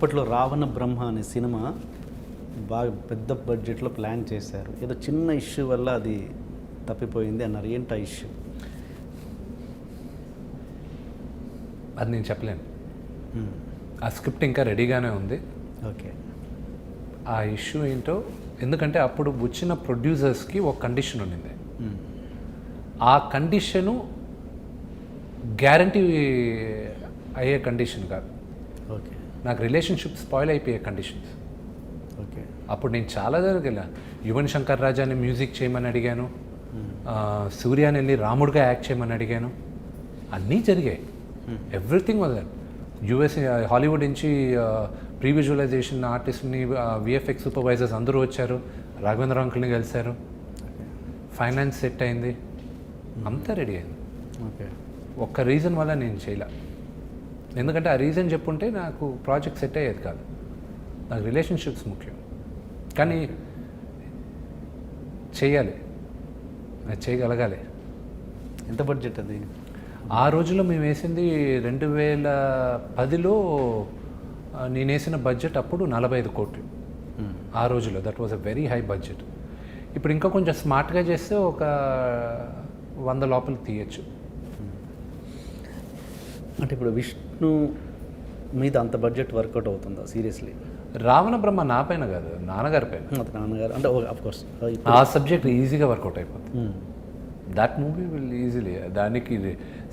అప్పట్లో రావణ బ్రహ్మ అనే సినిమా బాగా పెద్ద బడ్జెట్లో ప్లాన్ చేశారు. ఏదో చిన్న ఇష్యూ వల్ల అది తప్పిపోయింది అన్నారు. ఏంటి ఆ ఇష్యూ? అది నేను చెప్పలేను. ఆ స్క్రిప్ట్ ఇంకా రెడీగానే ఉంది. ఓకే. ఆ ఇష్యూ ఏంటో, ఎందుకంటే అప్పుడు వచ్చిన ప్రొడ్యూసర్స్కి ఒక కండిషన్ ఉండింది. ఆ కండిషను గ్యారంటీ అయ్యే కండిషన్ కాదు. ఓకే. నాకు రిలేషన్షిప్ స్పాయిల్ అయిపోయే కండిషన్స్. ఓకే. అప్పుడు నేను చాలా దగ్గరికి వెళ్ళాను. యువన్ శంకర్ రాజాని మ్యూజిక్ చేయమని అడిగాను, సూర్యాని వెళ్ళి రాముడిగా యాక్ట్ చేయమని అడిగాను. అన్నీ జరిగాయి. Everything was that. US Hollywood నుంచి ప్రీ విజువలైజేషన్ ఆర్టిస్ట్ని, విఎఫ్ఎక్స్ సూపర్వైజర్స్ అందరూ వచ్చారు. రాఘవేంద్ర అంకుల్ని కలిశారు. ఫైనాన్స్ సెట్ అయింది, అంతా రెడీ అయింది. ఓకే. ఒక్క రీజన్ వల్ల నేను చేయలే. ఎందుకంటే ఆ రీజన్ చెప్పుంటే నాకు ప్రాజెక్ట్ సెట్ అయ్యేది కాదు. నాకు రిలేషన్షిప్స్ ముఖ్యం. కానీ చేయాలి, అది చేయగలగాలి. ఎంత బడ్జెట్ అది? ఆ రోజుల్లో మేము వేసింది 2010లో నేను వేసిన బడ్జెట్ అప్పుడు 45 కోట్లు. ఆ రోజుల్లో that was a very high budget. ఇప్పుడు ఇంకా కొంచెం స్మార్ట్గా చేస్తే ఒక 100 లోపల తీయచ్చు. అంటే ఇప్పుడు విష్ణు మీద అంత బడ్జెట్ వర్కౌట్ అవుతుందా సీరియస్లీ? రావణ బ్రహ్మ నా పైన కాదు, నాన్నగారి పైన. నాన్నగారు అంటే అఫ్కోర్స్ ఆ సబ్జెక్ట్ ఈజీగా వర్కౌట్ అయిపోతుంది. దట్ మూవీ విల్ ఈజీలీ, దానికి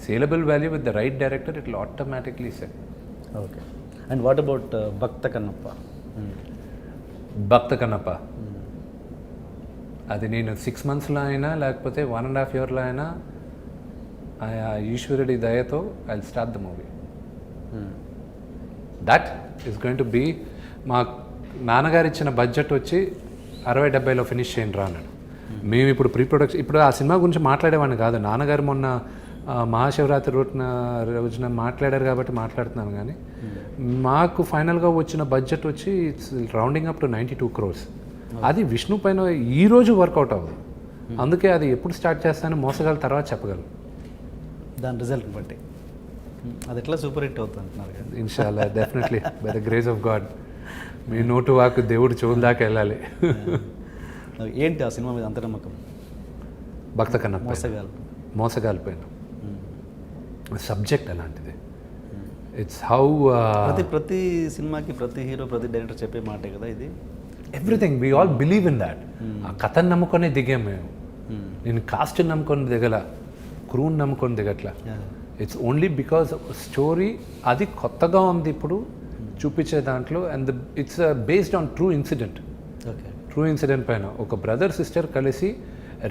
saleable value with the right director it will automatically set. Okay. And what about Bhakta Kannappa? Bhakta Kannappa అది నేను 6 monthsలో అయినా లేకపోతే 1.5 yearలో అయినా ఈశ్వరుడి దయతో I will start the movie. That is going to be. మా నాన్నగారు ఇచ్చిన బడ్జెట్ వచ్చి 60-70లో ఫినిష్ చేయండి రా అన్నాడు. మేము ఇప్పుడు ప్రీ ప్రొడక్షన్, ఇప్పుడు ఆ సినిమా గురించి మాట్లాడేవాడిని కాదు. నాన్నగారు మొన్న మహాశివరాత్రి రోజున మాట్లాడారు కాబట్టి మాట్లాడుతున్నాను. కానీ మాకు ఫైనల్గా వచ్చిన బడ్జెట్ వచ్చి it's rounding up to 92 crores. అది విష్ణు పైన ఈరోజు వర్కౌట్ అవ్వదు. అందుకే అది ఎప్పుడు స్టార్ట్ చేస్తానో మోసగల తర్వాత చెప్పగలను. దాని రిజల్ట్ని బట్టి అది ఎట్లా సూపర్ హిట్ అవుతుంది అంటున్నారు కదా? ఇన్షాల్లా, definitely by the grace of god. మీ నోటు వాకు దేవుడు చెవుల దాకా వెళ్ళాలి. ఏంటి ఆ సినిమా మీద అంత నమ్మకం? భక్త కన్నప్ప మోసగాలిపోయిన సబ్జెక్ట్ అలాంటిది. ఇట్స్ హౌ ప్రతి సినిమాకి ప్రతి హీరో ప్రతి డైరెక్టర్ చెప్పే మాటే కదా ఇది. Everything we all believe in that. ఆ కథను నమ్ముకొనే దిగాం మేము. నేను కాస్ట్ని నమ్ముకొని దిగల, క్రూని నమ్ముకొని దిగట్లా. ఇట్స్ ఓన్లీ బికాజ్ స్టోరీ అది కొత్తగా ఉంది ఇప్పుడు చూపించే దాంట్లో. And it's based on true incident. Okay. True incident పైన ఒక బ్రదర్ సిస్టర్ కలిసి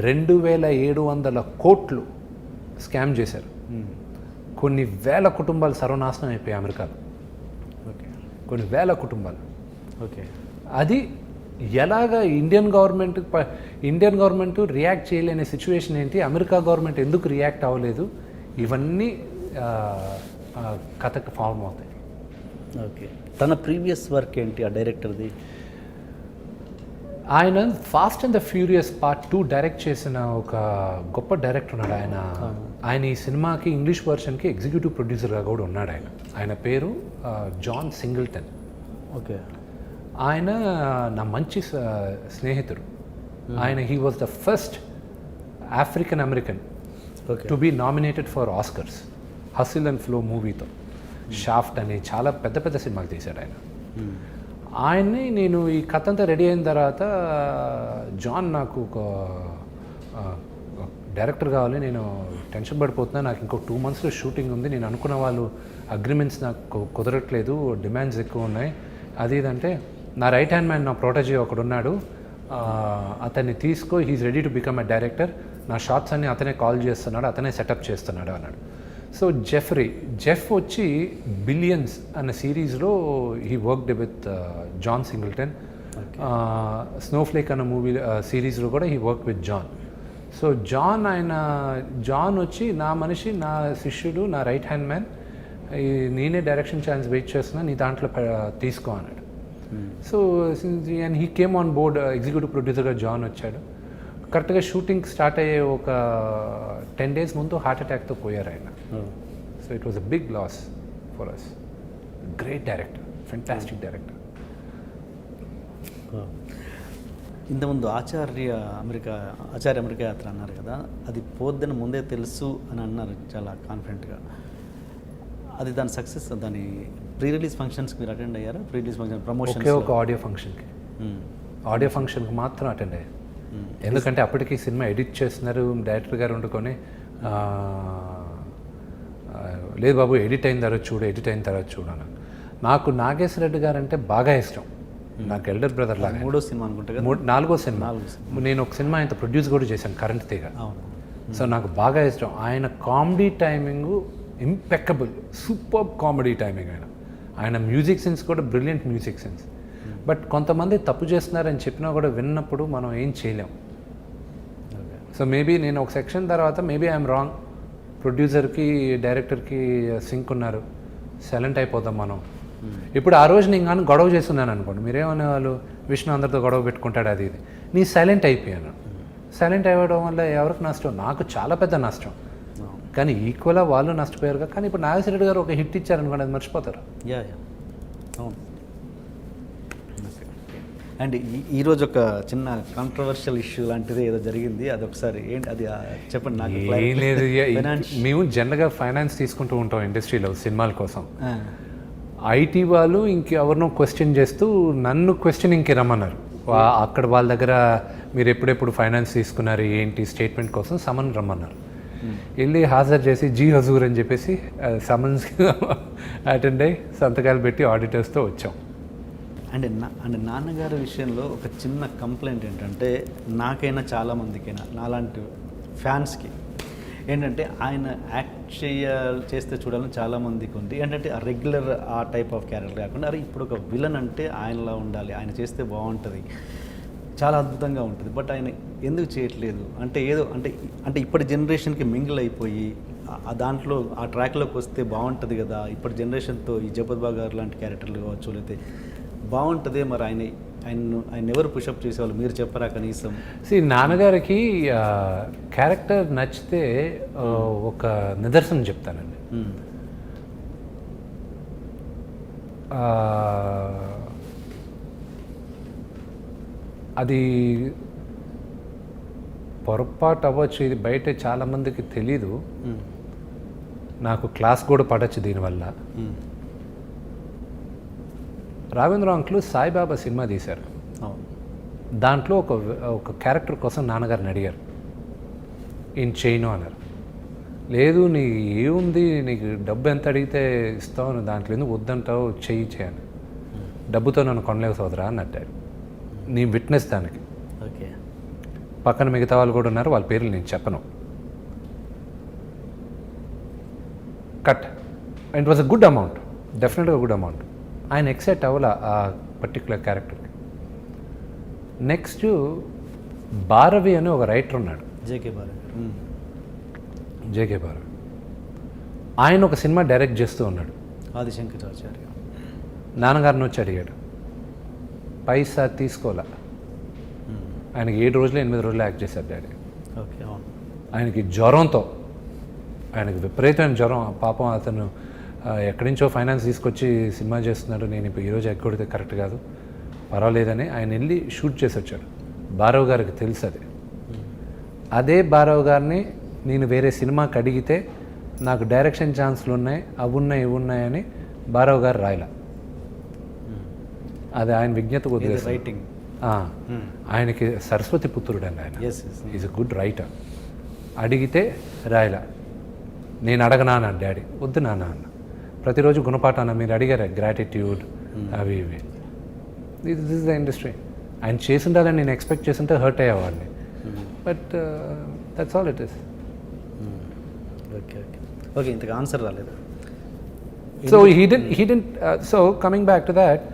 2700 కోట్లు స్కామ్ చేశారు. కొన్ని వేల కుటుంబాలు సర్వనాశనం అయిపోయాయి అమెరికాలో. ఓకే. కొన్ని వేల కుటుంబాలు. ఓకే. అది ఎలాగ ఇండియన్ గవర్నమెంట్ రియాక్ట్ చేయలేని సిచ్యువేషన్ ఏంటి, అమెరికా గవర్నమెంట్ ఎందుకు రియాక్ట్ అవ్వలేదు, ఇవన్నీ కథకు ఫార్మ్ అవుతాయి. ఓకే. తన ప్రీవియస్ వర్క్ ఏంటి ఆ డైరెక్టర్ది? ఆయన fast and the furious part 2 direct చేసిన ఒక గొప్ప డైరెక్టర్ ఉన్నాడు. ఆయన ఈ సినిమాకి ఇంగ్లీష్ వర్షన్కి ఎగ్జిక్యూటివ్ ప్రొడ్యూసర్గా కూడా ఉన్నాడు. ఆయన పేరు జాన్ సింగిల్టన్. ఓకే. ఆయన నా మంచి స్నేహితుడు. ఆయన he was the first African American to be nominated for Oscars hustle and flow మూవీతో. షాఫ్ట్ అని చాలా పెద్ద పెద్ద సినిమాలు తీశాడు ఆయన. ఆయన్ని నేను ఈ కథ అంతా రెడీ అయిన తర్వాత, జాన్ నాకు ఒక డైరెక్టర్ కావాలి, నేను టెన్షన్ పడిపోతున్నా, నాకు ఇంకో 2 monthsలో షూటింగ్ ఉంది, నేను అనుకున్న వాళ్ళు అగ్రిమెంట్స్ నాకు కుదరట్లేదు, డిమాండ్స్ ఎక్కువ ఉన్నాయి, అది ఇదంటే నా రైట్ హ్యాండ్ మ్యాన్, నా ప్రొటెజీ ఒకడు ఉన్నాడు, అతన్ని తీసుకో, he's ready to become a director, నా షార్ట్స్ అన్ని అతనే కాల్ చేస్తున్నాడు, అతనే సెటప్ చేస్తున్నాడు అన్నాడు. సో జెఫ్ వచ్చి బిలియన్స్ అన్న సిరీస్లో he worked with John Singleton. Snowflake అన్న మూవీ సిరీస్లో కూడా he work with John. So John వచ్చి నా మనిషి, నా శిష్యుడు, నా రైట్ హ్యాండ్ మ్యాన్, నేనే డైరెక్షన్ ఛాన్స్ వెయిట్ చేస్తున్నా, నీ దాంట్లో తీసుకో అన్నాడు. So and he came on board, executive ప్రొడ్యూసర్గా జాన్ వచ్చాడు. కరెక్ట్గా షూటింగ్ స్టార్ట్ అయ్యే ఒక 10 days ముందు హార్ట్ అటాక్తో పోయారు ఆయన. So it was a big loss for us. Great director, fantastic director. ఇంతకుముందు ఆచార్య అమెరికా యాత్ర అన్నారు కదా, అది పోద్దని ముందే తెలుసు అని అన్నారు చాలా కాన్ఫిడెంట్గా. అది దాని సక్సెస్, దాని ప్రీ రిలీజ్ ఫంక్షన్స్కి మీరు అటెండ్ అయ్యారా? ప్రీ రిలీజ్ ఫంక్షన్ ప్రమోషన్ ఒక ఆడియో ఫంక్షన్కి మాత్రం అటెండ్ అయ్యారు. ఎందుకంటే అప్పటికి సినిమా ఎడిట్ చేస్తున్నారు, డైరెక్టర్ గారు వండుకొని లేదు బాబు ఎడిట్ అయిన తర్వాత చూడు అన్నాను. నాకు నాగేశ్వర రెడ్డి గారు అంటే బాగా ఇష్టం, నాకు ఎల్డర్ బ్రదర్ లాగా. 3వ సినిమా అనుకుంటా కదా, 4వ సినిమా. నేను ఒక సినిమా ఇంత ప్రొడ్యూస్ కూడా చేశాను, కరెంట్ తీగ. సో నాకు బాగా ఇష్టం. ఆయన comedy timing impeccable, super comedy timing. ఆయన మ్యూజిక్ సెన్స్ కూడా బ్రిలియంట్ మ్యూజిక్ సెన్స్. బట్ కొంతమంది తప్పు చేస్తున్నారని చెప్పినా కూడా విన్నప్పుడు మనం ఏం చేయలేం. సో మేబీ నేను ఒక సెక్షన్ తర్వాత మేబీ ఐఎమ్ రాంగ్, ప్రొడ్యూసర్కి డైరెక్టర్కి సింక్ ఉన్నారు, సైలెంట్ అయిపోతాం మనం. ఇప్పుడు ఆ రోజు నేను కానీ గొడవ చేస్తున్నాను అనుకోండి, మీరేమనే వాళ్ళు విష్ణు అందరితో గొడవ పెట్టుకుంటాడు అది ఇది, నీ సైలెంట్ అయిపోయాను. సైలెంట్ అవ్వడం వల్ల ఎవరికి నష్టం? నాకు చాలా పెద్ద నష్టం. కానీ ఈక్వల్గా వాళ్ళు నష్టపోయారు. కానీ ఇప్పుడు నాగేశ్వర రెడ్డి గారు ఒక హిట్ ఇచ్చారనుకోండి, అది మర్చిపోతారు. అవును. అండ్ ఈరోజు ఒక చిన్న కాంట్రవర్షియల్ ఇష్యూ లాంటిది ఏదో జరిగింది, అది ఒకసారి ఏంటి అది చెప్పండి నాకు. ఏం లేదు, మేము జనరల్గా ఫైనాన్స్ తీసుకుంటూ ఉంటాం ఇండస్ట్రీలో సినిమాల కోసం. ఐటీ వాళ్ళు ఇంకెవరినో క్వశ్చన్ చేస్తూ నన్ను క్వశ్చనింగ్కి రమ్మన్నారు. అక్కడ వాళ్ళ దగ్గర మీరు ఎప్పుడెప్పుడు ఫైనాన్స్ తీసుకున్నారు ఏంటి స్టేట్మెంట్ కోసం సమన్ రమ్మన్నారు. వెళ్ళి హాజరు చేసి జీ హజూర్ అని చెప్పేసి సమన్స్ అటెండ్ అయ్యి సంతకాలు పెట్టి ఆడిటర్స్తో వచ్చాం. అండ్ నాన్నగారి విషయంలో ఒక చిన్న కంప్లైంట్ ఏంటంటే, నాకైనా చాలామందికైనా నాలాంటి ఫ్యాన్స్కి ఏంటంటే, ఆయన యాక్ట్ చేస్తే చూడాలని చాలామందికి ఉంది. ఏంటంటే ఆ రెగ్యులర్ ఆ టైప్ ఆఫ్ క్యారెక్టర్ కాకుండా, అరే ఇప్పుడు ఒక విలన్ అంటే ఆయనలా ఉండాలి, ఆయన చేస్తే బాగుంటుంది, చాలా అద్భుతంగా ఉంటుంది. బట్ ఆయన ఎందుకు చేయట్లేదు అంటే, ఏదో అంటే ఇప్పటి జనరేషన్కి మింగిల్ అయిపోయి దాంట్లో ఆ ట్రాక్లోకి వస్తే బాగుంటుంది కదా, ఇప్పటి జనరేషన్తో ఈ జగపత్ బాబు గారు లాంటి క్యారెక్టర్లు కావచ్చు, లేకపోతే బాగుంటుంది. మరి ఆయన ఎవరు పుషప్ చేసేవాళ్ళు, మీరు చెప్పరా కనీసం? నాన్నగారికి క్యారెక్టర్ నచ్చితే ఒక నిదర్శనం చెప్తానండి. అది పొరపాటు అవ్వచ్చు, ఇది బయట చాలామందికి తెలీదు, నాకు క్లాస్ కూడా పడవచ్చు దీనివల్ల. రాఘవేంద్ర అంకులు సాయిబాబా సినిమా తీశారు. దాంట్లో ఒక క్యారెక్టర్ కోసం నాన్నగారిని అడిగారు, ఈయన చేయను అన్నారు. లేదు నీకు ఏముంది, నీకు డబ్బు ఎంత అడిగితే ఇస్తావు, దాంట్లో ఎందుకు వద్దంటావు, చేయను, డబ్బుతో నన్ను కొనలేవు సోదరా అని అట్టాడు. నీ విట్నెస్ దానికి. ఓకే. పక్కన మిగతా వాళ్ళు కూడా ఉన్నారు, వాళ్ళ పేర్లు నేను చెప్పను. Cut. It was a good amount, డెఫినెట్గా గుడ్ అమౌంట్. ఆయన ఎక్సెప్ట్ అవ్వాల ఆ పర్టికులర్ క్యారెక్టర్కి. నెక్స్ట్ భారవి అని ఒక రైటర్ ఉన్నాడు, జేకే భారవి. ఆయన ఒక సినిమా డైరెక్ట్ చేస్తూ ఉన్నాడు, ఆదిశంకరాచార్య. నాన్నగారిని వచ్చి అడిగాడు, పైసా తీసుకోలే. ఆయనకి 7 రోజులు 8 రోజులు యాక్ట్ చేశారు డాడీ. ఓకే. అవును. ఆయనకి జ్వరంతో, ఆయనకి విపరీతమైన జ్వరం. పాపం అతను ఎక్కడి నుంచో ఫైనాన్స్ తీసుకొచ్చి సినిమా చేస్తున్నాడు, నేను ఇప్పుడు ఈరోజు ఎక్కడితే కరెక్ట్ కాదు, పర్వాలేదని ఆయన వెళ్ళి షూట్ చేసి వచ్చాడు. భారవ్ గారికి తెలుసు అది. అదే భారవ్ గారిని నేను వేరే సినిమాకి అడిగితే నాకు డైరెక్షన్ ఛాన్స్లు ఉన్నాయి, అవి ఉన్నాయి ఇవి ఉన్నాయని భారవ్ గారు రాయల. అది ఆయన విజ్ఞత వదిలేసి రైటింగ్. ఆయనకి సరస్వతి పుత్రుడు అండి ఆయన. Is a good writer. అడిగితే రాయల. నేను అడగనాన్న డాడీ, వద్దు నాన్న అన్న. ప్రతిరోజు గుణపాఠాన మీరు అడిగారు గ్రాటిట్యూడ్ అవి ఇవి. This is the industry. ఆయన చేసిండాలని నేను ఎక్స్పెక్ట్ చేస్తుంటే హర్ట్ అయ్యేవాడిని. But that's all it is. Okay. Okay. ఇంతకు ఆన్సర్ రాలేదు. So he didn't so coming back to that,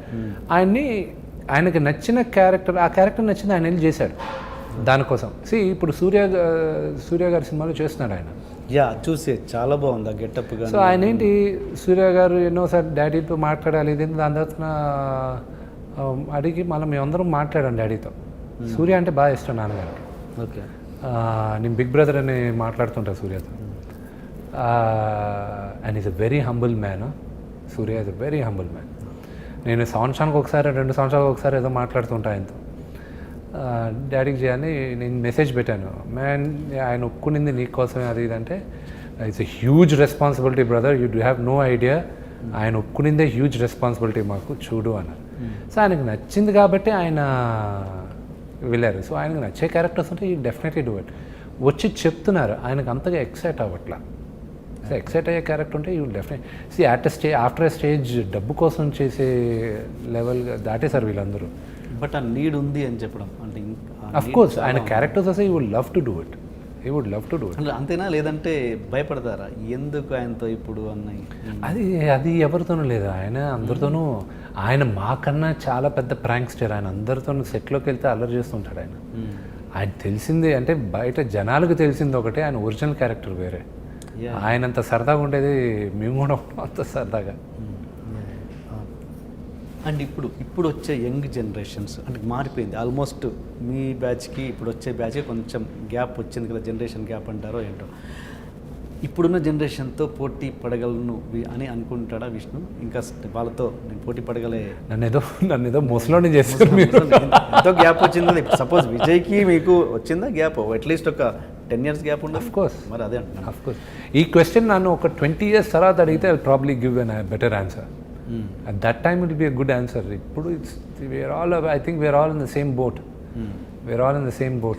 ఆయనకి నచ్చిన క్యారెక్టర్, ఆ క్యారెక్టర్ నచ్చింది, ఆయన వెళ్ళి చేశాడు దానికోసం. ఇప్పుడు సూర్య గారి సినిమాలో చేస్తున్నాడు ఆయన. చూసే చాలా బాగుంది ఆ గెటప్. సో ఆయన ఏంటి, సూర్య గారు ఎన్నోసారి డాడీతో మాట్లాడాలి, ఇది దాని తర్వాత అడిగి మళ్ళీ మేమందరం మాట్లాడాం డాడీతో. సూర్య అంటే బాగా ఇష్టం నాన్నగారికి. ఓకే. నేను బిగ్ బ్రదర్ అని మాట్లాడుతుంటా సూర్యతో. And is a very humble man. Surya is a very humble man. నేను సంవత్సరానికి ఒకసారి 2 సంవత్సరాలకు ఒకసారి ఏదో మాట్లాడుతుంటా ఆయనతో. డాడీకి చేయని నేను మెసేజ్ పెట్టాను, మ్యాన్ ఆయన ఒప్పుకునింది నీకోసమే అది ఇది అంటే, it's a huge responsibility brother, you do have no idea, ఆయన ఒప్పుకునిందే హ్యూజ్ రెస్పాన్సిబిలిటీ మాకు చూడు అన్నారు. సో ఆయనకు నచ్చింది కాబట్టి ఆయన వెళ్ళారు. సో ఆయనకు నచ్చే క్యారెక్టర్స్ ఉంటే ఈ డెఫినెట్లీ డూ ఇట్. వచ్చి చెప్తున్నారు, ఆయనకు అంతగా ఎక్సైట్ అవ్వట్లా. సో ఎక్సైట్ అయ్యే క్యారెక్టర్ ఉంటే you definite see at after a stage డబ్బు కోసం చేసే లెవెల్గా దాటేశారు వీళ్ళందరూ. బట్ ఆ నీడ్ ఉంది అని చెప్పడం అంటే అఫ్ కోర్స్ ఆయన క్యారెక్టర్స్ వస్తే you would love to do it, you would love to do it. అంతేనా, లేదంటే భయపడతారా ఎందుకు ఆయనతో ఇప్పుడు అన్నాయి? అది ఎవరితోనూ లేదు, ఆయన అందరితోనూ, ఆయన మాకన్నా చాలా పెద్ద ప్రాంక్స్టర్. ఆయన అందరితోనూ సెట్లోకి వెళ్తే అల్లరి చేస్తుంటాడు. ఆయన తెలిసింది అంటే బయట జనాలకు తెలిసింది ఒకటే, ఆయన ఒరిజినల్ క్యారెక్టర్ వేరే. ఆయన అంత సరదాగా ఉండేది మేము కూడా అంత సరదాగా. అండ్ ఇప్పుడు వచ్చే యంగ్ జనరేషన్స్ అంటే మారిపోయింది ఆల్మోస్ట్. మీ బ్యాచ్కి ఇప్పుడు వచ్చే బ్యాచ్కి కొంచెం గ్యాప్ వచ్చింది కదా, జనరేషన్ గ్యాప్ అంటారో ఏంటో. ఇప్పుడున్న జనరేషన్తో పోటీ పడగలను అని అనుకుంటాడా విష్ణు? ఇంకా వాళ్ళతో నేను పోటీ పడగలే, నన్ను ఏదో ముసలోని చేస్తారు మీరు. ఎంతో గ్యాప్ వచ్చింది కదా. ఇప్పుడు సపోజ్ విజయ్కి మీకు వచ్చిందా గ్యాప్? అట్లీస్ట్ ఒక 10 years గ్యాప్ ఉండదు. ఆఫ్ కోర్స్, మరి అదే అంటున్నాను. Of course. ఈ క్వశ్చన్ నన్ను ఒక 20 years తర్వాత అడిగితే I probably give an better answer. At that time it will be a good answer. Ippudu I think we are all in the same boat. We are all in the same boat.